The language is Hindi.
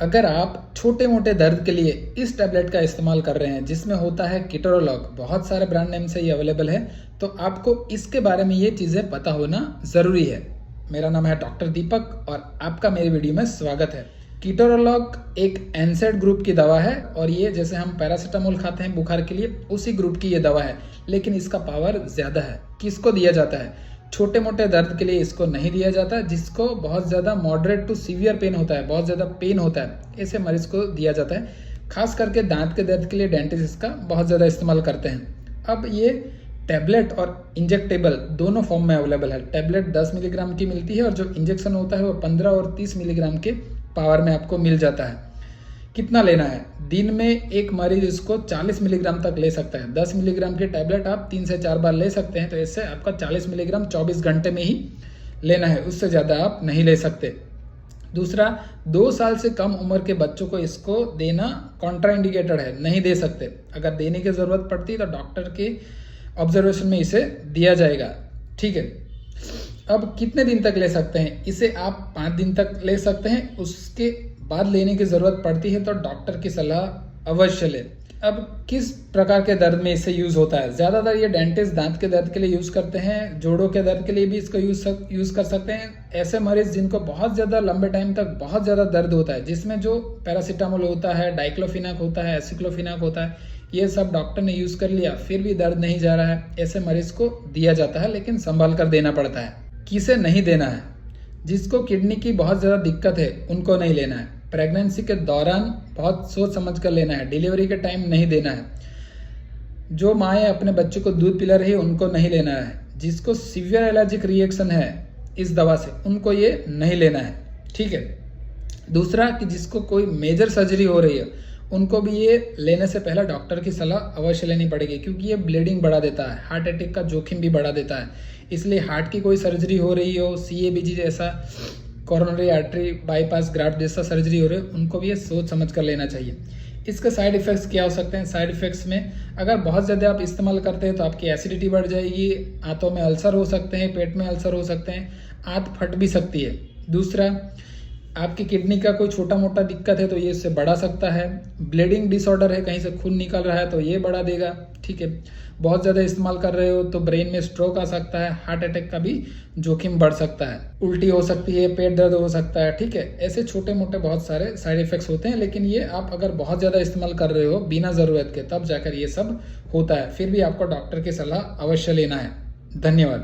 अगर आप छोटे मोटे दर्द के लिए इस टैबलेट का इस्तेमाल कर रहे हैं जिसमें होता है कीटोरोलॉग, बहुत सारे ब्रांड नेम से ये अवेलेबल है, तो आपको इसके बारे में ये चीज़ें पता होना ज़रूरी है। मेरा नाम है डॉक्टर दीपक और आपका मेरी वीडियो में स्वागत है। कीटोरोलॉग एक एनसेड ग्रुप की दवा है और ये जैसे हम पैरासीटामोल खाते हैं बुखार के लिए, उसी ग्रुप की ये दवा है, लेकिन इसका पावर ज़्यादा है। किसको दिया जाता है? छोटे मोटे दर्द के लिए इसको नहीं दिया जाता। जिसको बहुत ज़्यादा मॉडरेट टू सीवियर पेन होता है, बहुत ज़्यादा पेन होता है, ऐसे मरीज को दिया जाता है। खास करके दांत के दर्द के लिए डेंटिस्ट इसका बहुत ज़्यादा इस्तेमाल करते हैं। अब ये टैबलेट और इंजेक्टेबल दोनों फॉर्म में अवेलेबल है। टैबलेट 10 मिलीग्राम की मिलती है और जो इंजेक्शन होता है वो 15 और 30 मिलीग्राम के पावर में आपको मिल जाता है। कितना लेना है? दिन में एक मरीज इसको 40 मिलीग्राम तक ले सकता है। 10 मिलीग्राम की टैबलेट आप 3 से 4 बार ले सकते हैं, तो इससे आपका 40 मिलीग्राम 24 घंटे में ही लेना है, उससे ज़्यादा आप नहीं ले सकते। दूसरा, 2 साल से कम उम्र के बच्चों को इसको देना कॉन्ट्राइंडिकेटेड है, नहीं दे सकते। अगर देने की ज़रूरत पड़ती है तो डॉक्टर के ऑब्जर्वेशन में इसे दिया जाएगा, ठीक है। अब कितने दिन तक ले सकते हैं? इसे आप 5 दिन तक ले सकते हैं, उसके बाद लेने की ज़रूरत पड़ती है तो डॉक्टर की सलाह अवश्य लें। अब किस प्रकार के दर्द में इसे यूज़ होता है? ज़्यादातर ये डेंटिस्ट दांत के दर्द के लिए यूज़ करते हैं, जोड़ों के दर्द के लिए भी इसको यूज़ कर सकते हैं। ऐसे मरीज जिनको बहुत ज़्यादा लंबे टाइम तक बहुत ज़्यादा दर्द होता है, जिसमें जो पैरासीटामोल होता है, डाइक्लोफिनाक होता है, एसिक्लोफिनाक होता है, ये सब डॉक्टर ने यूज़ कर लिया फिर भी दर्द नहीं जा रहा है, ऐसे मरीज को दिया जाता है, लेकिन संभाल कर देना पड़ता है। किसे नहीं देना है? जिसको किडनी की बहुत ज़्यादा दिक्कत है उनको नहीं लेना है। प्रेगनेंसी के दौरान बहुत सोच समझ कर लेना है, डिलीवरी के टाइम नहीं देना है। जो माएँ अपने बच्चों को दूध पिला रही है उनको नहीं लेना है। जिसको सीवियर एलर्जिक रिएक्शन है इस दवा से, उनको ये नहीं लेना है, ठीक है। दूसरा कि जिसको कोई मेजर सर्जरी हो रही है उनको भी ये लेने से पहले डॉक्टर की सलाह अवश्य लेनी पड़ेगी, क्योंकि ये ब्लीडिंग बढ़ा देता है, हार्ट अटैक का जोखिम भी बढ़ा देता है। इसलिए हार्ट की कोई सर्जरी हो रही हो, CABG जैसा, कोरोनरी आर्टरी बाईपास ग्राफ्ट जैसा सर्जरी हो रही है, उनको भी ये सोच समझ कर लेना चाहिए। इसके साइड इफ़ेक्ट्स क्या हो सकते हैं? साइड इफ़ेक्ट्स में अगर बहुत ज़्यादा आप इस्तेमाल करते हैं तो आपकी एसिडिटी बढ़ जाएगी, आंतों में अल्सर हो सकते हैं, पेट में अल्सर हो सकते हैं, आंत फट भी सकती है। दूसरा, आपकी किडनी का कोई छोटा मोटा दिक्कत है तो ये इससे बढ़ा सकता है। ब्लीडिंग डिसऑर्डर है, कहीं से खून निकल रहा है तो ये बढ़ा देगा, ठीक है। बहुत ज़्यादा इस्तेमाल कर रहे हो तो ब्रेन में स्ट्रोक आ सकता है, हार्ट अटैक का भी जोखिम बढ़ सकता है, उल्टी हो सकती है, पेट दर्द हो सकता है, ठीक है। ऐसे छोटे मोटे बहुत सारे साइड इफ़ेक्ट्स होते हैं, लेकिन ये आप अगर बहुत ज़्यादा इस्तेमाल कर रहे हो बिना ज़रूरत के, तब जाकर ये सब होता है। फिर भी आपको डॉक्टर की सलाह अवश्य लेना है। धन्यवाद।